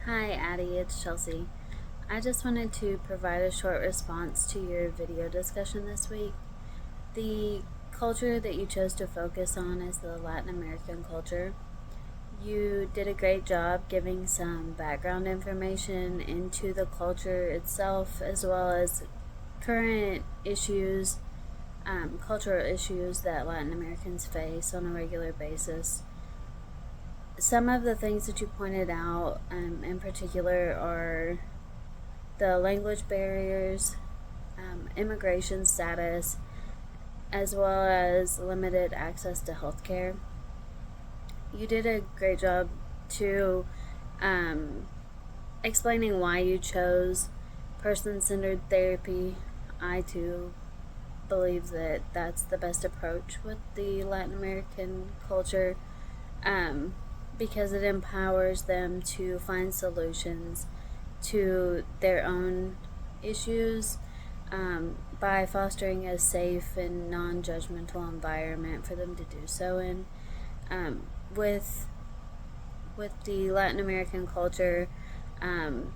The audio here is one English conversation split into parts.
Hi Addie, it's Chelsea. I just wanted to provide a short response to your video discussion this week. The culture that you chose to focus on is the Latin American culture. You did a great job giving some background information into the culture itself, as well as current issues, cultural issues that Latin Americans face on a regular basis. Some of the things that you pointed out in particular are the language barriers, immigration status, as well as limited access to healthcare. You did a great job too, explaining why you chose person-centered therapy. I too believe that that's the best approach with the Latin American culture, um, because it empowers them to find solutions to their own issues, by fostering a safe and non-judgmental environment for them to do so in. Um, with the Latin American culture, um,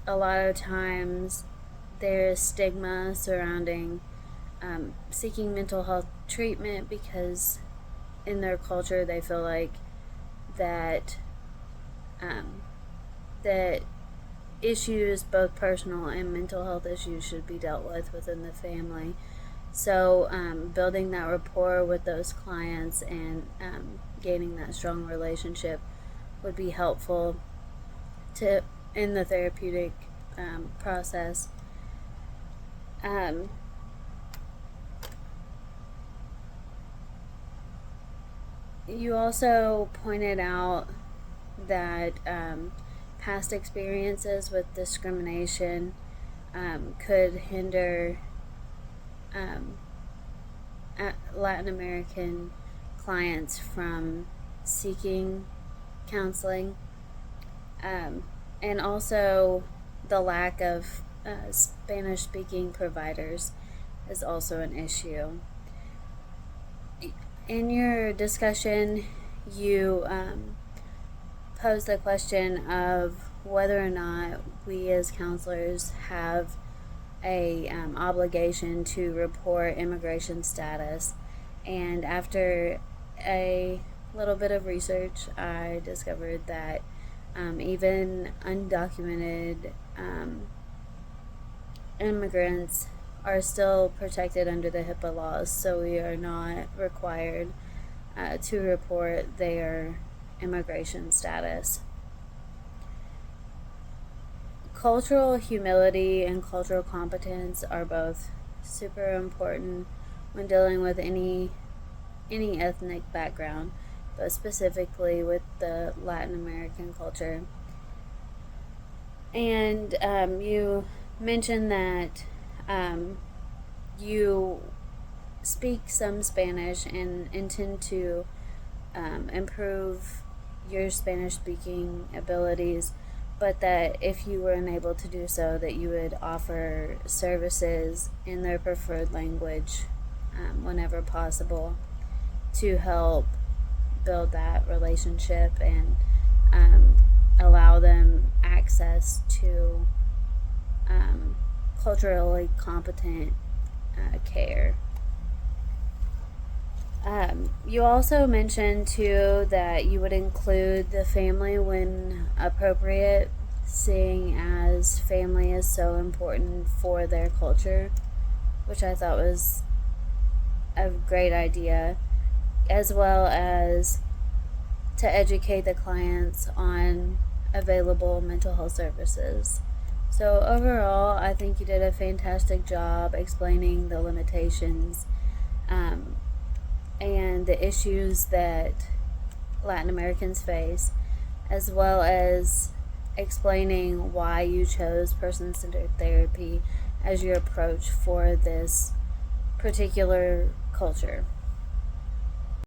a lot of times there's stigma surrounding seeking mental health treatment because in their culture they feel like that um, that issues, both personal and mental health issues, should be dealt with within the family. So, building that rapport with those clients and gaining that strong relationship would be helpful to in the therapeutic process. Um, you also pointed out that past experiences with discrimination could hinder um, Latin American clients from seeking counseling, and also the lack of Spanish speaking providers is also an issue. In your discussion, you posed the question of whether or not we as counselors have a obligation to report immigration status. And after a little bit of research, I discovered that even undocumented immigrants are still protected under the HIPAA laws, so we are not required to report their immigration status. Cultural humility and cultural competence are both super important when dealing with any ethnic background, but specifically with the Latin American culture. And you mentioned that you speak some Spanish and intend to improve your Spanish speaking abilities, but that if you were unable to do so, that you would offer services in their preferred language whenever possible to help build that relationship and allow them access to culturally competent care. You also mentioned too that you would include the family when appropriate, seeing as family is so important for their culture, which I thought was a great idea, as well as to educate the clients on available mental health services. So, overall, I think you did a fantastic job explaining the limitations um, and the issues that Latin Americans face, as well as explaining why you chose person centered therapy as your approach for this particular culture.